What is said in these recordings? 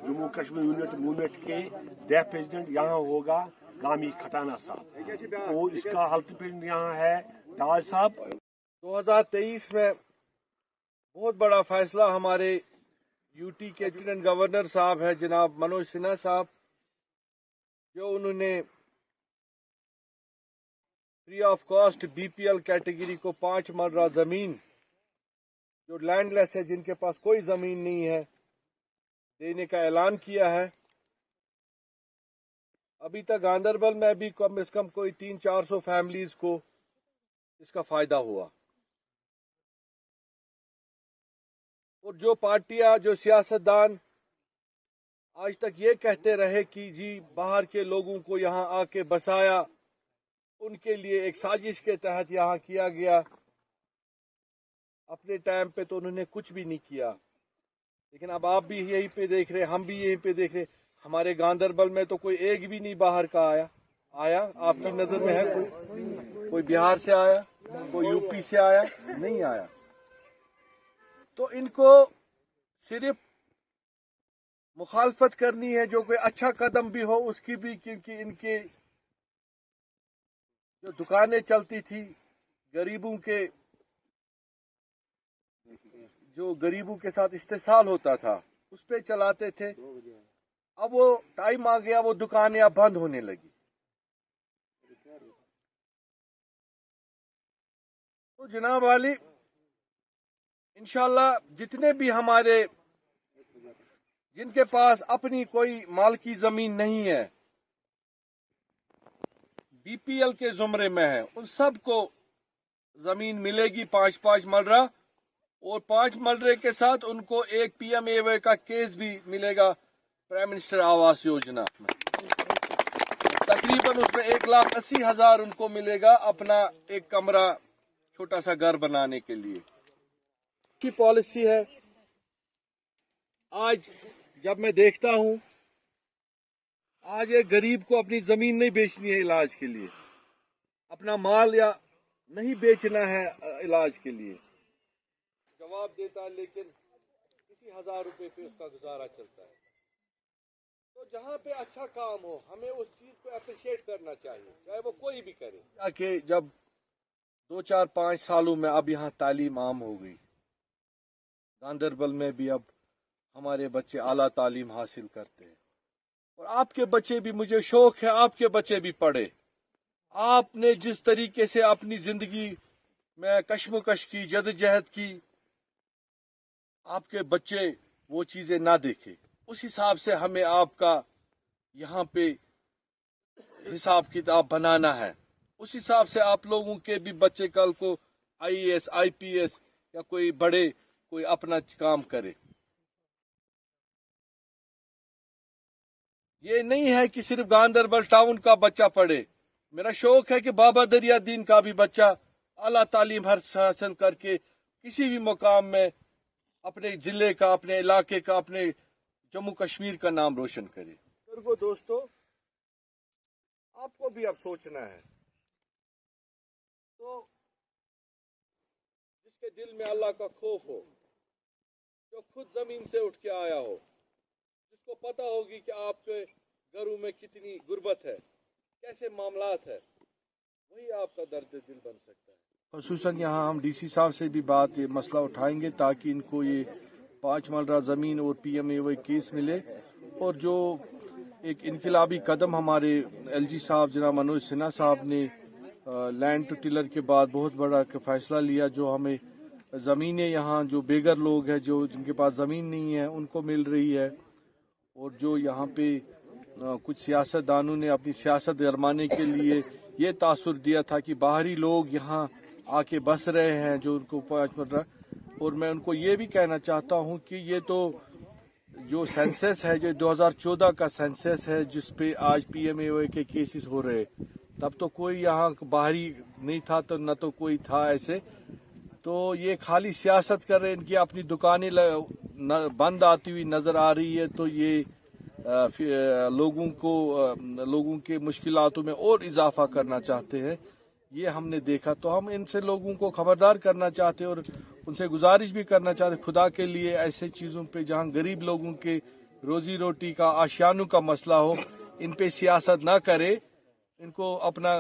Jammu Kashmir movement के def president यहाँ होगा गामी खटाना साहब, वो इसका हेल्थ प्रेसिडेंट यहाँ है डाल साहब। 2023 में बहुत बड़ा फैसला हमारे यूटी के लेफ्टिनेंट गवर्नर साहब है जनाब मनोज सिन्हा साहब, जो उन्होंने free of cost BPL category को 5 मरला जमीन, जो लैंडलेस है, जिनके पास कोई जमीन नहीं है, देने का ऐलान किया है। अभी तक गांधरबल में भी कम से कम कोई 300-400 फैमिलीज को इसका फायदा हुआ। और जो पार्टियां, जो सियासतदान आज तक ये कहते रहे कि जी बाहर के लोगों को यहाँ आके बसाया, उनके लिए एक साजिश के तहत यहाँ किया गया, अपने टाइम पे तो उन्होंने कुछ भी नहीं किया। लेकिन अब आप भी यहीं पे देख रहे, हम भी यहीं पे देख रहे, हमारे गांधरबल में तो कोई एक भी नहीं बाहर का आया। आपकी नजर में है कोई बिहार से आया, कोई यूपी से आया? नहीं आया। तो इनको सिर्फ मुखालफत करनी है, जो कोई अच्छा कदम भी हो उसकी भी, क्योंकि इनके जो दुकानें चलती थी गरीबों के साथ इस्तेसाल होता था, उस पे चलाते थे। अब वो टाइम आ गया, वो दुकानें अब बंद होने लगी। तो जनाब वाली, इंशाल्लाह जितने भी हमारे जिनके पास अपनी कोई माल की जमीन नहीं है, बीपीएल के जुमरे में है, उन सबको जमीन मिलेगी 5-5 मरला, और 5 मरले के साथ उनको एक पीएमएवाई का केस भी मिलेगा प्राइम मिनिस्टर आवास योजना में। तकरीबन उसमें 1,80,000 उनको मिलेगा अपना एक कमरा, छोटा सा घर बनाने के लिए की पॉलिसी है। आज जब मैं देखता हूं, आज एक गरीब को अपनी जमीन नहीं बेचनी है इलाज के लिए, अपना माल या नहीं बेचना है इलाज के लिए, जवाब देता है, लेकिन किसी 1000 रुपए पे उसका गुजारा चलता है। तो जहाँ पे अच्छा काम हो, हमें उस चीज को अप्रिशिएट करना चाहिए, चाहे वो कोई भी करे। ताकि जब 2-4-5 सालों में अब यहाँ तालीम आम हो गई, गांधरबल में भी अब हमारे बच्चे आला तालीम हासिल करते हैं, और आपके बच्चे भी, मुझे शौक है आपके बच्चे भी पढ़े। आपने जिस तरीके से अपनी जिंदगी में कश्मकश की, जदोजहद की, आपके बच्चे वो चीजें ना देखे। उस हिसाब से हमें आपका यहाँ पे हिसाब किताब बनाना है। उस हिसाब से आप लोगों के भी बच्चे कल को आईएएस, आईपीएस या कोई बड़े कोई अपना काम करे। ये नहीं है कि सिर्फ गांधरबल टाउन का बच्चा पढ़े। मेरा शौक है कि बाबा दरिया दीन का भी बच्चा आला तालीम हासिल करके किसी भी मुकाम में अपने जिले का, अपने इलाके का, अपने जम्मू कश्मीर का नाम रोशन करे। दोस्तों, आपको भी अब सोचना है। तो जिसके दिल में अल्लाह का खौफ हो, जो खुद जमीन से उठ के आया हो, जिसको पता होगी कि आपके घरों में कितनी गुर्बत है, कैसे मामलात है, वही आपका दर्द दिल बन सकता है। खसूसन यहाँ हम डीसी साहब से भी ये मसला उठाएंगे, ताकि इनको ये 5 मरला जमीन और पीएमएवाई केस मिले। और जो एक इनकलाबी कदम हमारे एलजी साहब जनाब मनोज सिन्हा साहब ने लैंड टू टिलर के बाद बहुत बड़ा फैसला लिया, जो हमें ज़मीनें यहाँ जो बेघर लोग हैं, जो जिनके पास ज़मीन नहीं है, उनको मिल रही है। और जो यहाँ पे कुछ सियासतदानों ने अपनी सियासत गरमाने के लिए ये तासुर दिया था कि बाहरी लोग यहाँ आके बस रहे हैं, जो उनको 5 मरला। और मैं उनको ये भी कहना चाहता हूँ कि ये तो जो सेंसस है, जो 2014 का सेंसस है, जिसपे आज पीएमएवाई के केसेस हो रहे, तब तो कोई यहाँ बाहरी नहीं था, तो न तो कोई था ऐसे। तो ये खाली सियासत कर रहे हैं, इनकी अपनी दुकानें बंद आती हुई नजर आ रही है। तो ये लोगों के मुश्किलातों में और इजाफा करना चाहते हैं, ये हमने देखा। तो हम इनसे लोगों को खबरदार करना चाहते हैं और उनसे गुजारिश भी करना चाहते खुदा के लिए ऐसे चीज़ों पे जहाँ गरीब लोगों के रोजी रोटी का आशियानों का मसला हो, इन पे सियासत ना करे। इनको अपना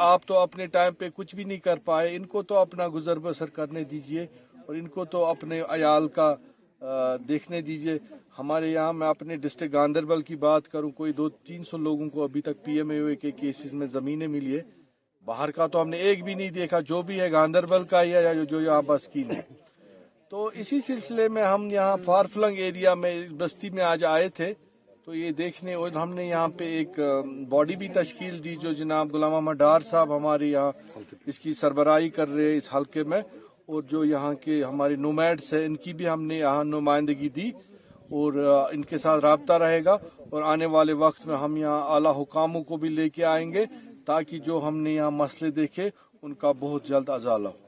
आप तो अपने टाइम पे कुछ भी नहीं कर पाए, इनको तो अपना गुजर बसर करने दीजिए और इनको तो अपने अयाल का देखने दीजिए। हमारे यहाँ मैं अपने डिस्ट्रिक्ट गांदरबल की बात करूँ, कोई 200-300 लोगों को अभी तक PMAOA के केसेस में ज़मीनें मिली है। बाहर का तो हमने एक भी नहीं देखा, जो भी है गांदरबल का ही है या जो यहाँ बस्कीन है। तो इसी सिलसिले में हम यहाँ फारफलंग एरिया में इस बस्ती में आज आए थे, तो ये देखने, और हमने यहाँ पे एक बॉडी भी तश्कील दी जो जनाब गुलाम अहमद डार साहब हमारे यहाँ इसकी सरबराही कर रहे हैं इस हल्के में, और जो यहाँ के हमारे नोमैड्स हैं इनकी भी हमने यहाँ नुमाइंदगी दी और इनके साथ राब्ता रहेगा। और आने वाले वक्त में हम यहाँ आला हुकामों को भी लेके आएंगे ताकि जो हमने यहाँ मसले देखे उनका बहुत जल्द अजाला हो।